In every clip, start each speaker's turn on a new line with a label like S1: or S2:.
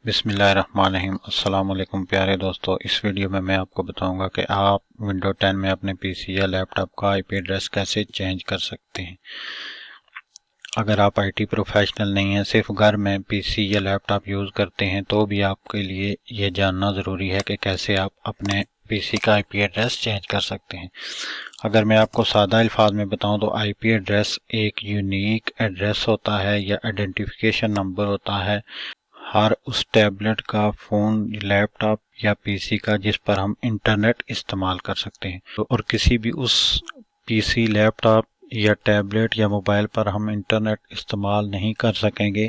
S1: बिस्मिल्लाहिर्रहमानिर्रहीम। अस्सलाम वालेकुम प्यारे दोस्तों, इस वीडियो में मैं आपको बताऊंगा कि आप विंडो 10 में अपने पीसी या लैपटॉप का आईपी एड्रेस कैसे चेंज कर सकते हैं। अगर आप आईटी प्रोफेशनल नहीं हैं, सिर्फ घर में पीसी या लैपटॉप यूज़ करते हैं, तो भी आपके लिए ये जानना ज़रूरी है कि कैसे आप अपने पीसी का आईपी एड्रेस चेंज कर सकते हैं। अगर मैं आपको सादा अल्फाज में बताऊं तो आईपी एड्रेस एक यूनिक एड्रेस होता है या आइडेंटिफिकेशन नंबर होता है हर उस टैबलेट का, फ़ोन, लैपटॉप या पीसी का जिस पर हम इंटरनेट इस्तेमाल कर सकते हैं। और किसी भी उस पीसी, लैपटॉप या टैबलेट या मोबाइल पर हम इंटरनेट इस्तेमाल नहीं कर सकेंगे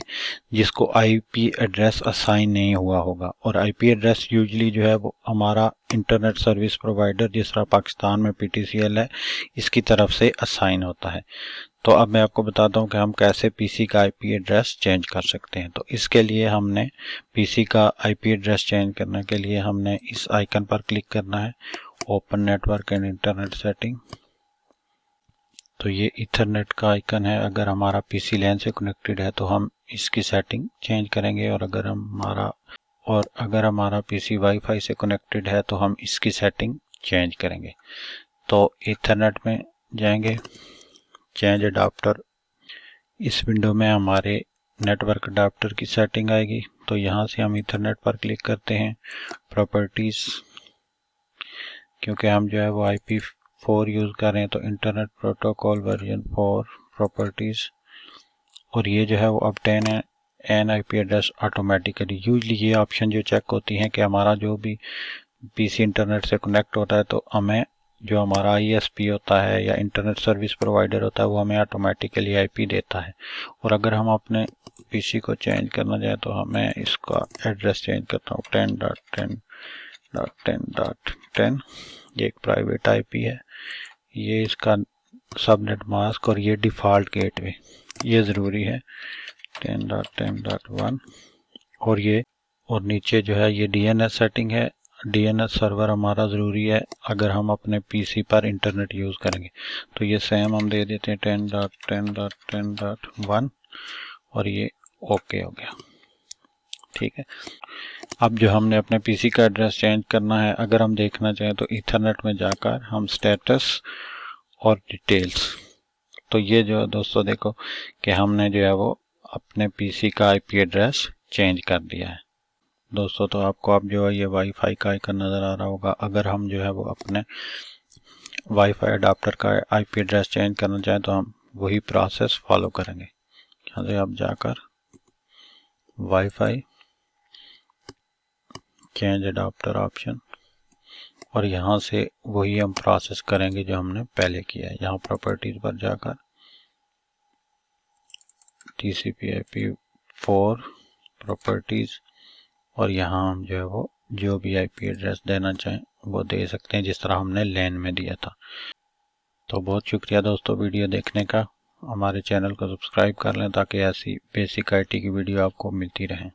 S1: जिसको आईपी एड्रेस असाइन नहीं हुआ होगा। और आईपी एड्रेस यूजली जो है वो हमारा इंटरनेट सर्विस प्रोवाइडर, जिस तरह पाकिस्तान में पीटीसीएल है, इसकी तरफ से असाइन होता है। तो अब मैं आपको बताता हूँ कि हम कैसे पीसी का आईपी एड्रेस चेंज कर सकते हैं। तो इसके लिए हमने पीसी का आईपी एड्रेस चेंज करने के लिए हमने इस आइकन पर क्लिक करना है, open network and internet setting. तो ये ईथरनेट का आइकन है। अगर हमारा पीसी लैन से कनेक्टेड है तो हम इसकी सेटिंग चेंज करेंगे, और अगर हमारा पीसी वाईफाई से कनेक्टेड है तो हम इसकी सेटिंग चेंज करेंगे। तो ईथरनेट में जाएंगे, चेंज अडाप्टर। इस विंडो में हमारे नेटवर्क अडाप्टर की सेटिंग आएगी। तो यहाँ से हम ईथरनेट पर क्लिक करते हैं, प्रॉपर्टीज, क्योंकि हम जो है वो IP4 यूज़ कर रहे हैं, तो इंटरनेट प्रोटोकॉल वर्जन 4 प्रॉपर्टीज। और ये जो है वो अब 10 N IP address automatically. Usually ये ऑप्शन जो चेक होती हैं कि हमारा जो भी पीसी इंटरनेट से कनेक्ट होता है तो हमें जो हमारा ISP होता है या इंटरनेट सर्विस प्रोवाइडर होता है वो हमें ऑटोमेटिकली आईपी देता है। और अगर हम अपने पीसी को चेंज करना चाहें तो हमें इसका एड्रेस चेंज करता हूँ, 10.10.10.10। ये एक प्राइवेट आईपी है, ये इसका सबनेट मास्क, और ये डिफ़ॉल्ट गेटवे, ये ज़रूरी है 10.10.1। और नीचे जो है ये DNS सेटिंग है। DNS सर्वर हमारा ज़रूरी है अगर हम अपने पीसी पर इंटरनेट यूज़ करेंगे। तो ये सेम हम दे देते हैं 10.10.10.1, और ये ओके हो गया। ठीक है। अब जो हमने अपने पीसी का एड्रेस चेंज करना है, अगर हम देखना चाहें तो ईथरनेट में जाकर हम स्टेटस और डिटेल्स, तो ये जो दोस्तों देखो कि हमने जो है वो अपने पीसी का आईपी एड्रेस चेंज कर दिया है दोस्तों। तो आपको अब जो है ये वाईफाई का आइकन नज़र आ रहा होगा। अगर हम जो है वो अपने वाईफाई अडाप्टर का आईपी एड्रेस चेंज करना चाहें तो हम वही प्रोसेस फॉलो करेंगे। यहाँ से आप जाकर वाईफाई, चेंज अडाप्टर ऑप्शन, और यहाँ से वही हम प्रोसेस करेंगे जो हमने पहले किया है। यहाँ प्रॉपर्टीज पर जाकर TCP/IP4 प्रॉपर्टीज, और यहाँ हम जो है वो जो भी आईपी एड्रेस देना चाहें वो दे सकते हैं, जिस तरह हमने लैन में दिया था। तो बहुत शुक्रिया दोस्तों वीडियो देखने का। हमारे चैनल को सब्सक्राइब कर लें ताकि ऐसी बेसिक आईटी की वीडियो आपको मिलती रहें।